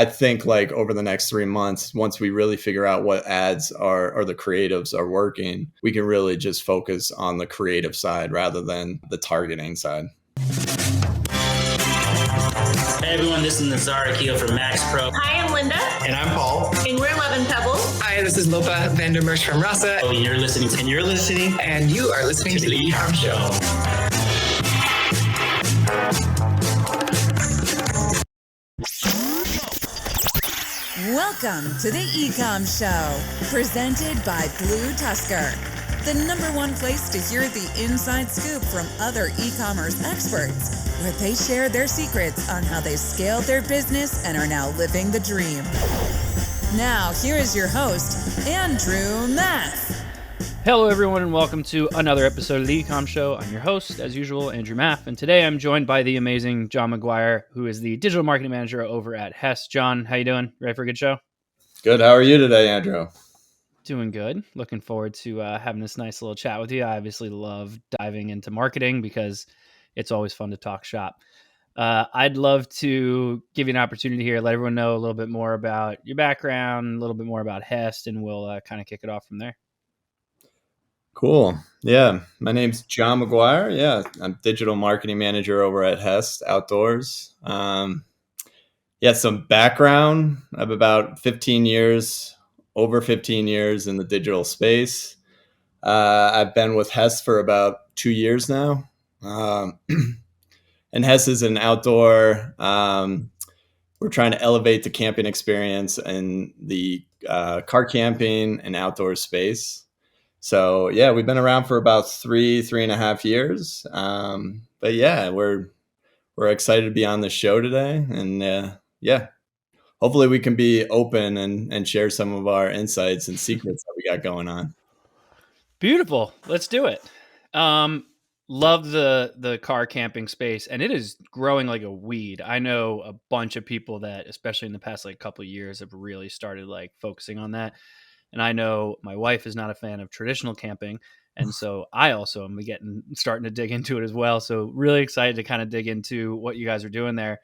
I think like over the next 3 months, once we really figure out what ads are or the creatives are working, we can really just focus on the creative side rather than the targeting side. Hey everyone, this is Nazar Akil from Max Pro. Hi, I'm Linda. And I'm Paul. And we're 11 Pebbles. Hi, this is Lopa Vandermersch from Rasa. Oh, and you're listening. And you are listening to the E-Comm Show. Welcome to the E-Comm Show, presented by BlueTuskr, the #1 place to hear the inside scoop from other e-commerce experts, where they share their secrets on how they scaled their business and are now living the dream. Now, here is your host, Andrew Maff. Hello, everyone, and welcome to another episode of the E-Comm Show. I'm your host, as usual, Andrew Maff, and today I'm joined by the amazing John Maguire, who is the digital marketing manager over at Hest. John, how you doing? Ready for a good show? Good. How are you today, Andrew? Doing good. Looking forward to having this nice little chat with you. I obviously love diving into marketing because it's always fun to talk shop. I'd love to give you an opportunity here, let everyone know a little bit more about your background, a little bit more about Hest, and we'll kind of kick it off from there. Cool. Yeah. My name's John Maguire. Yeah. I'm digital marketing manager over at Hest Outdoors. Some background. I have about over 15 years in the digital space. I've been with Hest for about 2 years now. And Hest is an outdoor, we're trying to elevate the camping experience in the car camping and outdoor space. So yeah, we've been around for about three and a half years. But yeah, we're excited to be on the show today, and hopefully we can be open and share some of our insights and secrets that we got going on. Beautiful. Let's do it. Love the car camping space, and it is growing like a weed. I know a bunch of people that, especially in the past like couple of years, have really started like focusing on that. And I know my wife is not a fan of traditional camping. And so I also am starting to dig into it as well. So really excited to kind of dig into what you guys are doing there.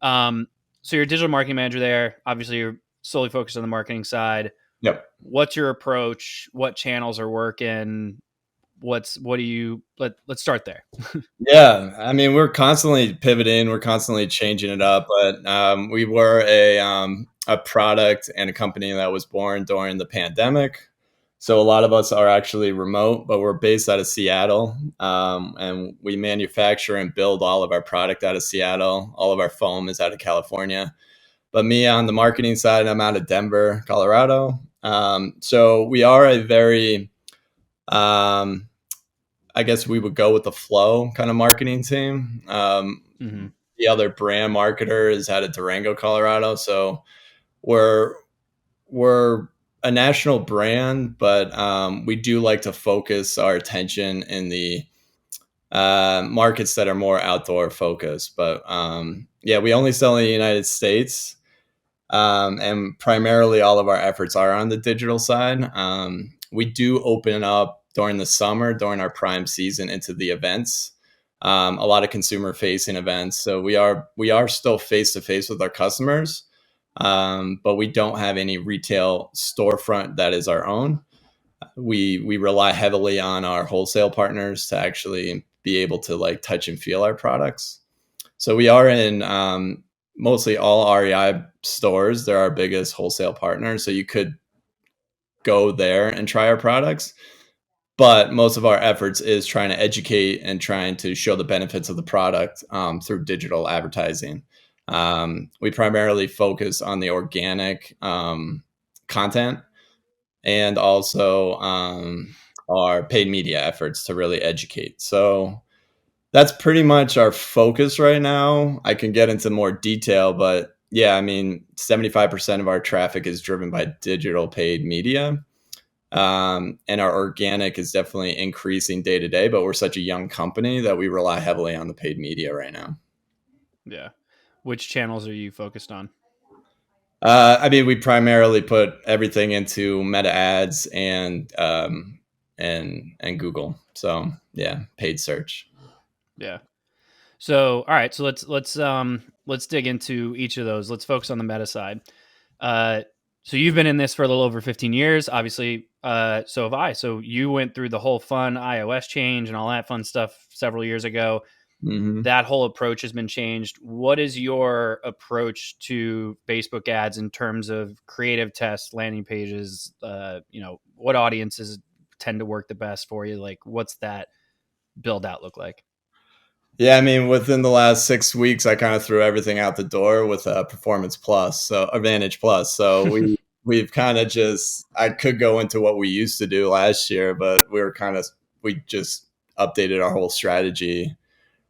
So you're a digital marketing manager there. Obviously, you're solely focused on the marketing side. Yep. What's your approach? What channels are working? Let's start there. Yeah. I mean, we're constantly pivoting. We're constantly changing it up. But we were a product and a company that was born during the pandemic. So a lot of us are actually remote, but we're based out of Seattle. And we manufacture and build all of our product out of Seattle. All of our foam is out of California. But me on the marketing side, I'm out of Denver, Colorado. So we are a very, I guess we would go with the flow kind of marketing team. The other brand marketer is out of Durango, Colorado. So we're a national brand, but we do like to focus our attention in the markets that are more outdoor focused. But we only sell in the United States, and primarily all of our efforts are on the digital side. We do open up during the summer, during our prime season, into the events. A lot of consumer facing events. So we are still face to face with our customers. But we don't have any retail storefront that is our own. We rely heavily on our wholesale partners to actually be able to like touch and feel our products. So we are in mostly all REI stores. They're our biggest wholesale partner. So you could go there and try our products. But most of our efforts is trying to educate and trying to show the benefits of the product through digital advertising. We primarily focus on the organic content and also our paid media efforts to really educate. So that's pretty much our focus right now. I can get into more detail, but yeah, I mean, 75% of our traffic is driven by digital paid media. And our organic is definitely increasing day to day, but we're such a young company that we rely heavily on the paid media right now. Yeah. Which channels are you focused on? We primarily put everything into Meta ads and Google. So yeah, paid search. Yeah. So all right. So let's let's dig into each of those. Let's focus on the meta side. So you've been in this for a little over 15 years, obviously. So have I. So you went through the whole fun iOS change and all that fun stuff several years ago. Mm-hmm. That whole approach has been changed. What is your approach to Facebook ads in terms of creative tests, landing pages? What audiences tend to work the best for you? Like, what's that build out look like? Yeah, I mean, within the last 6 weeks, I kind of threw everything out the door with Performance Plus, so Advantage Plus. So we've kind of just, I could go into what we used to do last year, but we just updated our whole strategy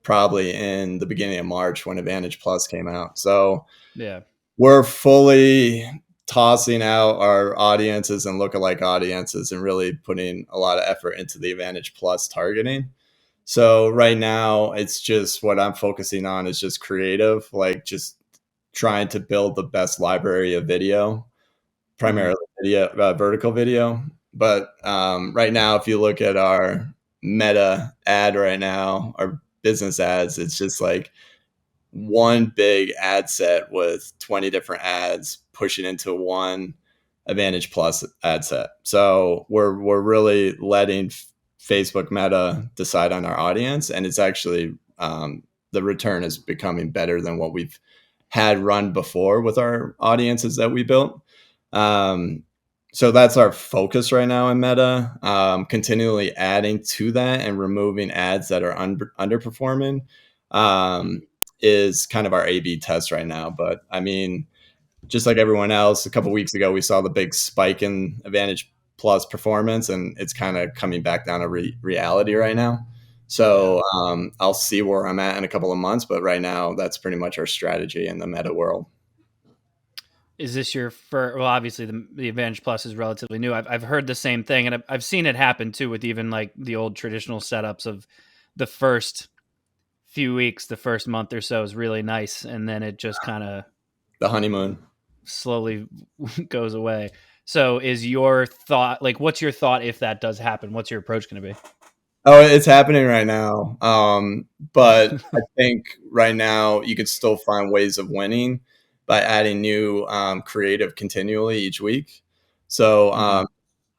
probably in the beginning of March when Advantage Plus came out. So yeah, we're fully tossing out our audiences and lookalike audiences and really putting a lot of effort into the Advantage Plus targeting. So right now, it's just what I'm focusing on is just creative, like just trying to build the best library of video, primarily video, vertical video. But right now, if you look at our meta ad right now, our business ads, it's just like one big ad set with 20 different ads pushing into one Advantage Plus ad set. So we're really letting Facebook Meta decide on our audience, and it's actually the return is becoming better than what we've had run before with our audiences that we built. So that's our focus right now in Meta, continually adding to that and removing ads that are underperforming. Is kind of our A/B test right now. But I mean, just like everyone else, a couple of weeks ago, we saw the big spike in Advantage Plus performance, and it's kind of coming back down to reality right now. So I'll see where I'm at in a couple of months, but right now, that's pretty much our strategy in the meta world. Is this your first? Well, obviously the Advantage Plus is relatively new. I've heard the same thing, and I've seen it happen too with even like the old traditional setups of the first few weeks, the first month or so is really nice, and then it just kind of the honeymoon slowly goes away. So is your thought, like, what's your thought if that does happen? What's your approach going to be? Oh, it's happening right now. But I think right now you could still find ways of winning by adding new creative continually each week. So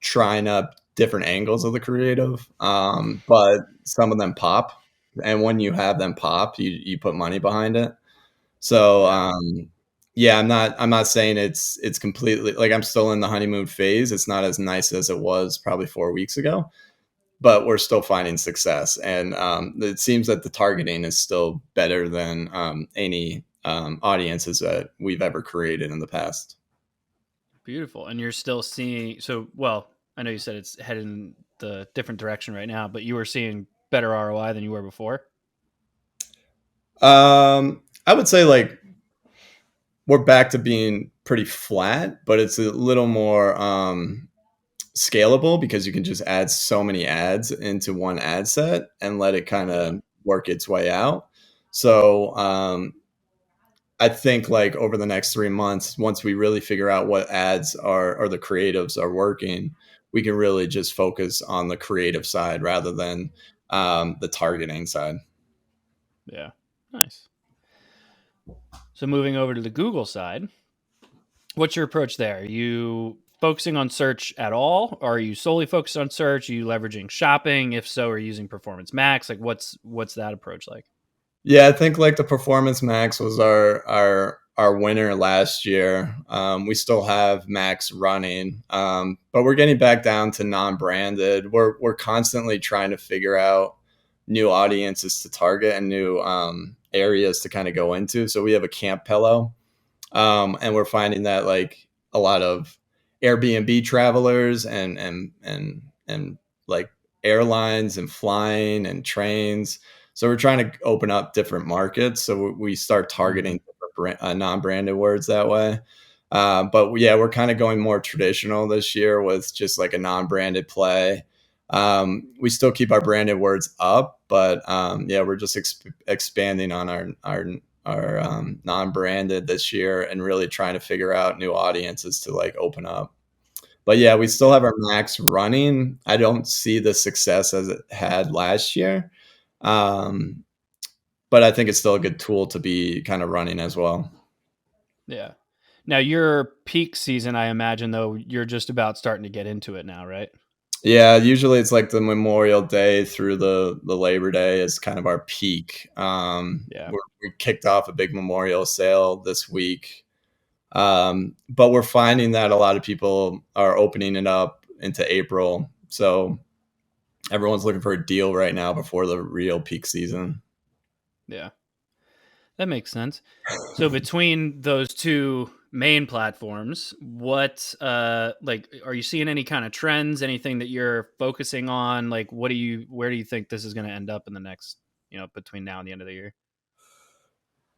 trying up different angles of the creative, but some of them pop. And when you have them pop, you put money behind it. So yeah, I'm not saying it's completely like I'm still in the honeymoon phase. It's not as nice as it was probably 4 weeks ago, but we're still finding success. And it seems that the targeting is still better than any audiences that we've ever created in the past. Beautiful. And you're still seeing, so, well, I know you said it's headed in the different direction right now, but you were seeing better ROI than you were before? I would say like we're back to being pretty flat, but it's a little more scalable because you can just add so many ads into one ad set and let it kind of work its way out. So I think like over the next 3 months, once we really figure out what ads are or the creatives are working, we can really just focus on the creative side rather than the targeting side. Yeah. Nice. So moving over to the Google side, what's your approach there? Are you focusing on search at all? Or are you solely focused on search? Are you leveraging shopping? If so, are you using Performance Max? Like what's that approach like? Yeah, I think like the Performance Max was our winner last year. We still have Max running, but we're getting back down to non-branded. We're constantly trying to figure out new audiences to target and new areas to kind of go into. So we have a camp pillow, and we're finding that like a lot of Airbnb travelers and like airlines and flying and trains. So we're trying to open up different markets. So we start targeting non-branded words that way. But yeah, we're kind of going more traditional this year with just like a non-branded play. We still keep our branded words up, but yeah, we're just expanding on our non-branded this year and really trying to figure out new audiences to like open up. But yeah, we still have our Max running. I don't see the success as it had last year. But but I think it's still a good tool to be kind of running as well. Yeah. Now your peak season, I imagine though, you're just about starting to get into it now, right? Yeah, usually it's like the Memorial Day through the Labor Day is kind of our peak. Yeah. We kicked off a big memorial sale this week, but we're finding that a lot of people are opening it up into April. So everyone's looking for a deal right now before the real peak season. Yeah. That makes sense. So between those two main platforms, what like are you seeing any kind of trends, anything that you're focusing on? Like where do you think this is going to end up in the next, between now and the end of the year?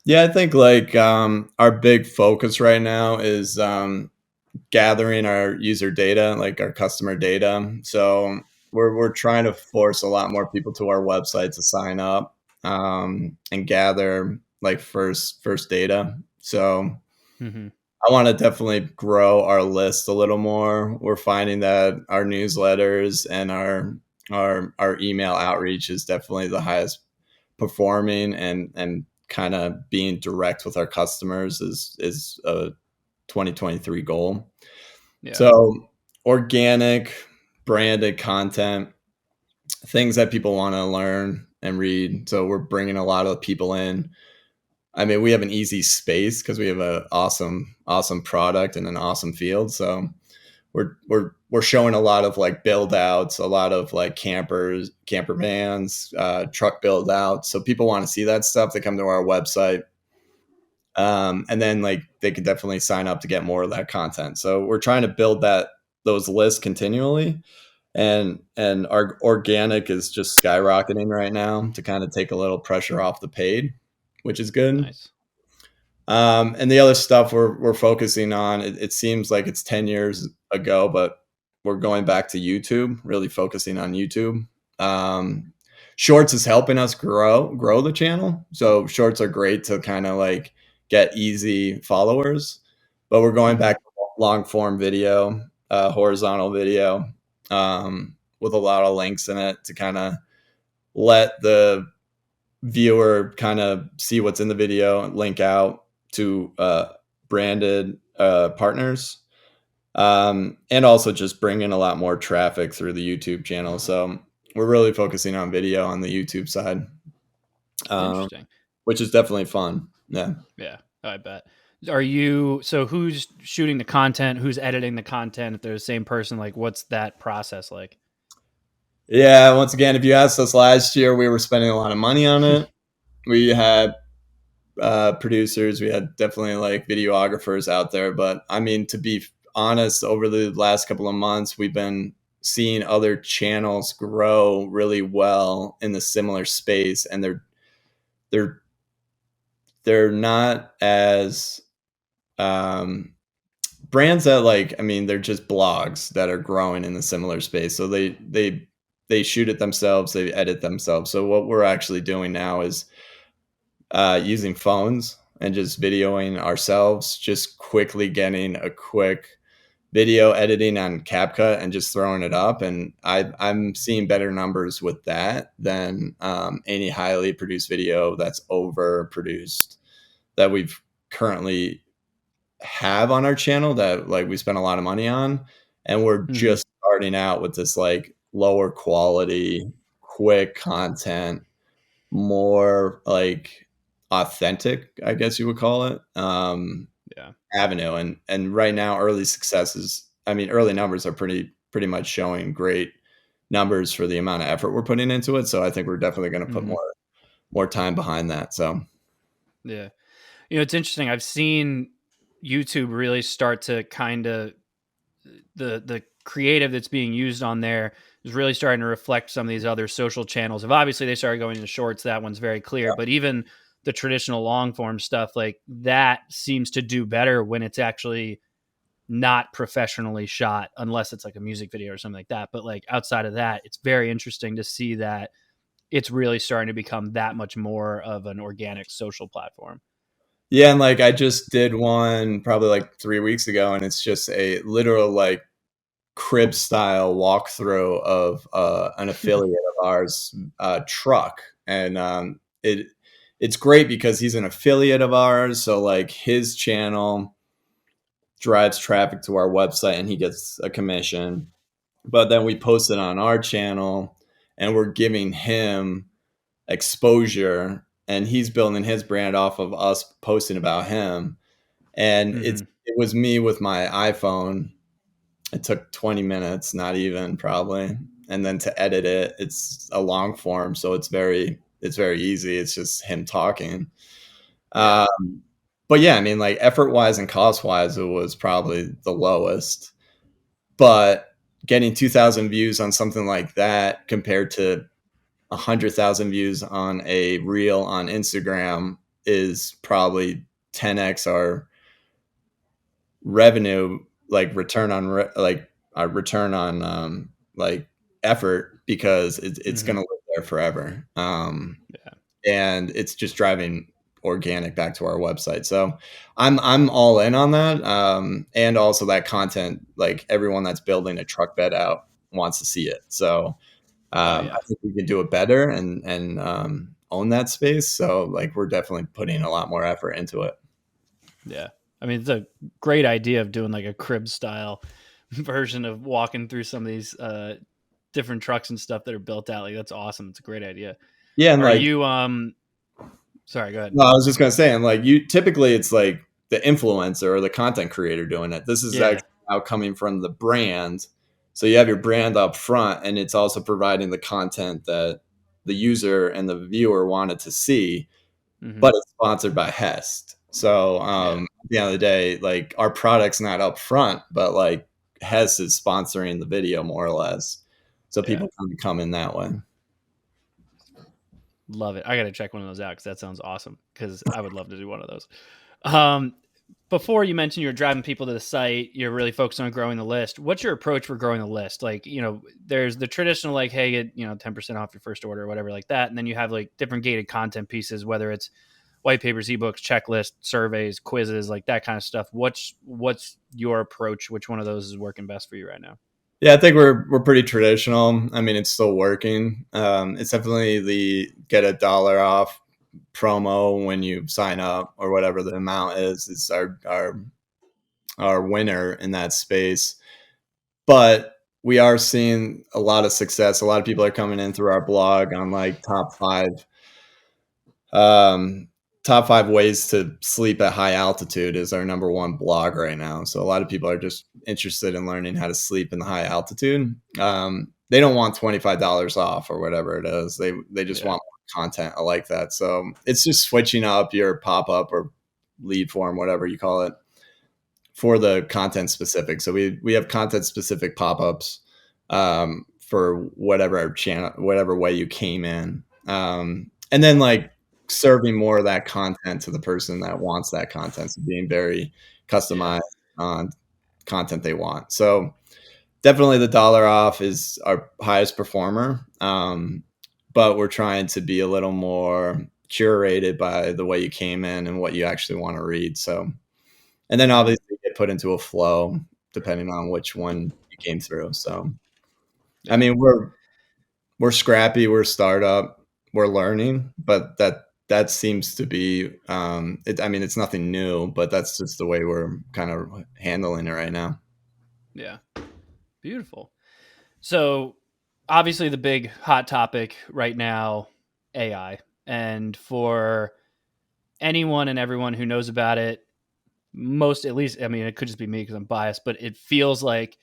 Yeah, I think like our big focus right now is gathering our user data, like our customer data. So we're trying to force a lot more people to our website to sign up and gather like first data. So Mhm. I want to definitely grow our list a little more. We're finding that our newsletters and our email outreach is definitely the highest performing, and kind of being direct with our customers is a 2023 goal. Yeah. So organic branded content, things that people want to learn and read. So we're bringing a lot of people in. I mean, we have an easy space because we have an awesome product and an awesome field. So we're showing a lot of like build outs, a lot of like camper vans, truck build outs. So people want to see that stuff. They come to our website. And then like they could definitely sign up to get more of that content. So we're trying to build those lists continually, and our organic is just skyrocketing right now to kind of take a little pressure off the paid, which is good. Nice. And the other stuff we're focusing on, it seems like it's 10 years ago, but we're going back to YouTube, really focusing on YouTube. Shorts is helping us grow the channel. So shorts are great to kind of like get easy followers, but we're going back to long form video, horizontal video, with a lot of links in it to kind of let the viewer kind of see what's in the video and link out to branded partners, and also just bring in a lot more traffic through the YouTube channel. So we're really focusing on video on the YouTube side, Interesting. which is definitely fun. Yeah. Yeah, I bet. So who's shooting the content? Who's editing the content? If they're the same person, like what's that process like? Yeah. Once again, if you asked us last year, we were spending a lot of money on it. We had producers, we had definitely like videographers out there. But I mean, to be honest, over the last couple of months, we've been seeing other channels grow really well in the similar space, and they're not as brands that like, I mean, they're just blogs that are growing in the similar space. So they shoot it themselves, they edit themselves. So what we're actually doing now is using phones and just videoing ourselves, just quickly getting a quick video editing on CapCut and just throwing it up. And I'm seeing better numbers with that than any highly produced video that's overproduced that we've currently have on our channel that like we spent a lot of money on. And we're just starting out with this like lower quality, quick content, more like authentic, I guess you would call it, Yeah. avenue. And right now, early numbers are pretty much showing great numbers for the amount of effort we're putting into it. So I think we're definitely going to put more time behind that. So Yeah. It's interesting. I've seen YouTube really start to kind of the creative that's being used on there is really starting to reflect some of these other social channels. If obviously they started going into shorts, that one's very clear. But even the traditional long form stuff like that seems to do better when it's actually not professionally shot, unless it's like a music video or something like that. But like outside of that, it's very interesting to see that it's really starting to become that much more of an organic social platform. yeah, and like I just did one probably like 3 weeks ago, and it's just a literal like crib style walkthrough of an affiliate of ours truck, and it's great because he's an affiliate of ours. So like his channel drives traffic to our website and he gets a commission. But then we post it on our channel and we're giving him exposure and he's building his brand off of us posting about him. And it was me with my iPhone. It took 20 minutes, not even probably. And then to edit it, it's a long form. So it's very easy. It's just him talking. Yeah. But yeah, I mean, like effort wise and cost wise, it was probably the lowest. But getting 2,000 views on something like that compared to 100,000 views on a reel on Instagram is probably 10x our revenue, like return on like effort, because it's going to live there forever. And it's just driving organic back to our website. So I'm all in on that. And also that content, like everyone that's building a truck bed out wants to see it. So I think we can do it better and own that space. So like we're definitely putting a lot more effort into it. Yeah. I mean, it's a great idea of doing like a crib style version of walking through some of these different trucks and stuff that are built out. Like that's awesome. It's a great idea. Yeah. And are like, you sorry, go ahead. No, I was just going to say, and like you typically it's like the influencer or the content creator doing it. This is actually now coming from the brand. So you have your brand up front and it's also providing the content that the user and the viewer wanted to see, but it's sponsored by Hest. So at the end of the day, like our product's not up front, but like Hest is sponsoring the video more or less. So people can come in that way. Love it. I got to check one of those out because that sounds awesome, because I would love to do one of those. Before you mentioned you're driving people to the site, you're really focused on growing the list. What's your approach for growing the list? Like, you know, there's the traditional, like, hey, get, 10% off your first order or whatever like that. And then you have like different gated content pieces, whether it's white papers, ebooks, checklists, surveys, quizzes, like that kind of stuff. What's your approach? Which one of those is working best for you right now? Yeah, I think we're pretty traditional. I mean, it's still working. It's definitely the get $1 off promo when you sign up or whatever the amount is. It's our winner in that space. But we are seeing a lot of success. A lot of people are coming in through our blog on like top five ways to sleep at high altitude is our number one blog right now. So a lot of people are just interested in learning how to sleep in the high altitude. They don't want $25 off or whatever it is. They just want more content. I like that. So it's just switching up your pop-up or lead form, whatever you call it, for the content specific. So we have content specific pop-ups for whatever channel, whatever way you came in. And then like serving more of that content to the person that wants that content. So being very customized on content they want. So definitely the $1 off is our highest performer. But we're trying to be a little more curated by the way you came in and what you actually want to read. So, and then obviously get put into a flow depending on which one you came through. So, I mean, we're scrappy, we're a startup, we're learning, but that seems to be, I mean, it's nothing new, but that's just the way we're kind of handling it right now. Yeah. Beautiful. So obviously the big hot topic right now, AI. And for anyone and everyone who knows about it, at least, I mean, it could just be me because I'm biased, but it feels like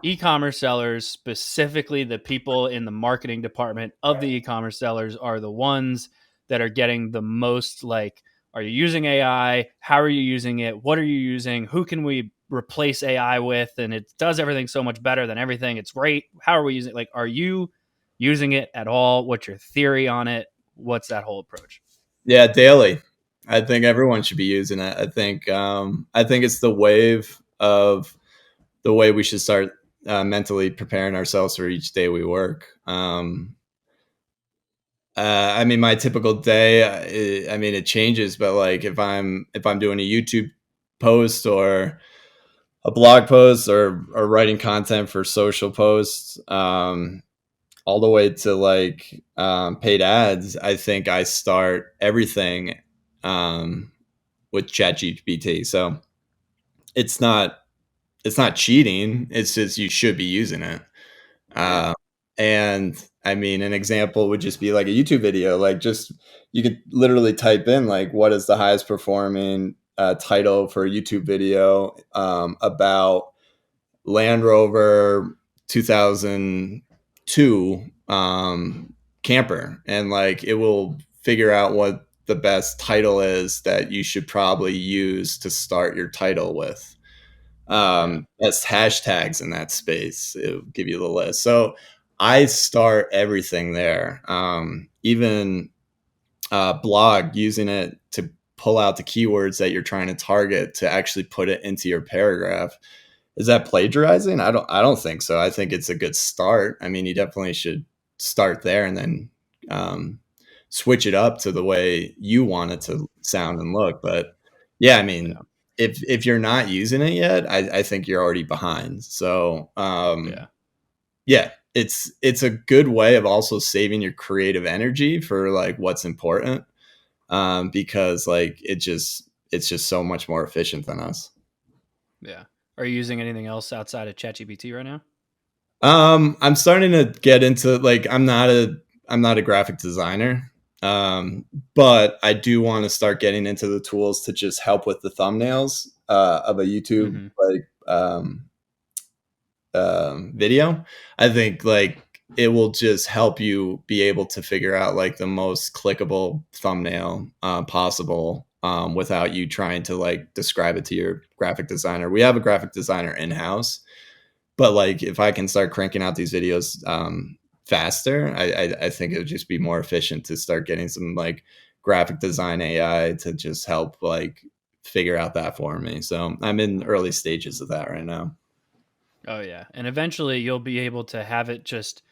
e-commerce sellers, specifically the people in the marketing department of the e-commerce sellers, are the ones that are getting the most, like, are you using AI? How are you using it? What are you using? Who can we replace AI with? And it does everything so much better than everything. It's great. How are we using it? Like, are you using it at all? What's your theory on it? What's that whole approach? Yeah, daily. I think everyone should be using it. I think it's the wave of the way we should start mentally preparing ourselves for each day we work. I mean, my typical day, I mean, it changes, but like if I'm doing a YouTube post or a blog post or writing content for social posts, all the way to like paid ads, I think I start everything with ChatGPT. So it's not cheating. It's just you should be using it. And I mean, an example would just be like a YouTube video. Like, just you could literally type in like, what is the highest performing title for a YouTube video about Land Rover 2002 camper, and like it will figure out what the best title is that you should probably use to start your title with. Best hashtags in that space. It'll give you the list. So I start everything there. Even blog, using it to pull out the keywords that you're trying to target to actually put it into your paragraph. Is that plagiarizing? I don't think so. I think it's a good start. I mean, you definitely should start there and then switch it up to the way you want it to sound and look. But yeah, I mean, if you're not using it yet, I think you're already behind. So yeah, it's a good way of also saving your creative energy for like what's important, because like it's just so much more efficient than us. Yeah. Are you using anything else outside of ChatGPT right now? I'm starting to get into like I'm not a graphic designer, but I do want to start getting into the tools to just help with the thumbnails of a YouTube video. I think like it will just help you be able to figure out like the most clickable thumbnail possible, without you trying to like describe it to your graphic designer. We have a graphic designer in-house, but like if I can start cranking out these videos faster, I think it would just be more efficient to start getting some like graphic design AI to just help like figure out that for me. So I'm in early stages of that right now. Oh yeah. And eventually you'll be able to have it just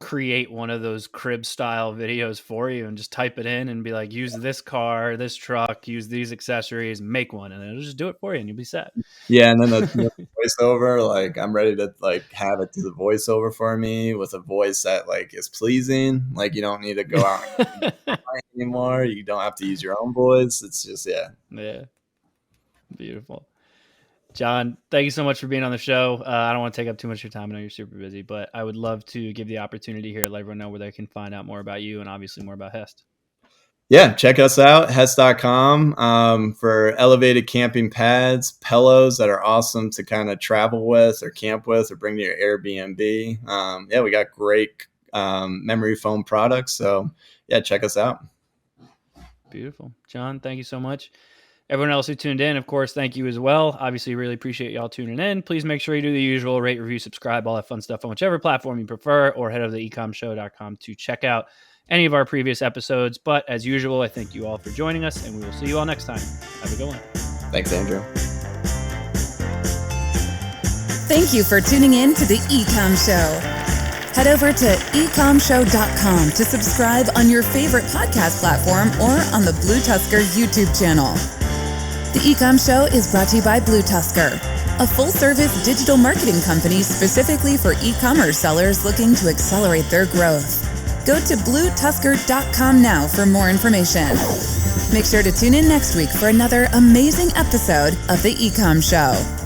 create one of those crib style videos for you and just type it in and be like, use this car, this truck, use these accessories, make one, and it'll just do it for you and you'll be set. Yeah. And then the voiceover, like I'm ready to like have it do the voiceover for me with a voice that like is pleasing. Like you don't need to go out anymore. You don't have to use your own voice. It's just, yeah. Beautiful. John, thank you so much for being on the show. I don't want to take up too much of your time. I know you're super busy, but I would love to give the opportunity here to let everyone know where they can find out more about you and obviously more about Hest. Yeah, check us out, Hest.com, for elevated camping pads, pillows that are awesome to kind of travel with or camp with or bring to your Airbnb. Yeah, we got great memory foam products. So yeah, check us out. Beautiful. John, thank you so much. Everyone else who tuned in, of course, thank you as well. Obviously, really appreciate y'all tuning in. Please make sure you do the usual: rate, review, subscribe, all that fun stuff on whichever platform you prefer, or head over to ecommshow.com to check out any of our previous episodes. But as usual, I thank you all for joining us, and we will see you all next time. Have a good one. Thanks, Andrew. Thank you for tuning in to the E-Comm Show. Head over to ecommshow.com to subscribe on your favorite podcast platform or on the BlueTuskr YouTube channel. The E-Comm Show is brought to you by BlueTuskr, a full-service digital marketing company specifically for e-commerce sellers looking to accelerate their growth. Go to BlueTuskr.com now for more information. Make sure to tune in next week for another amazing episode of the E-Comm Show.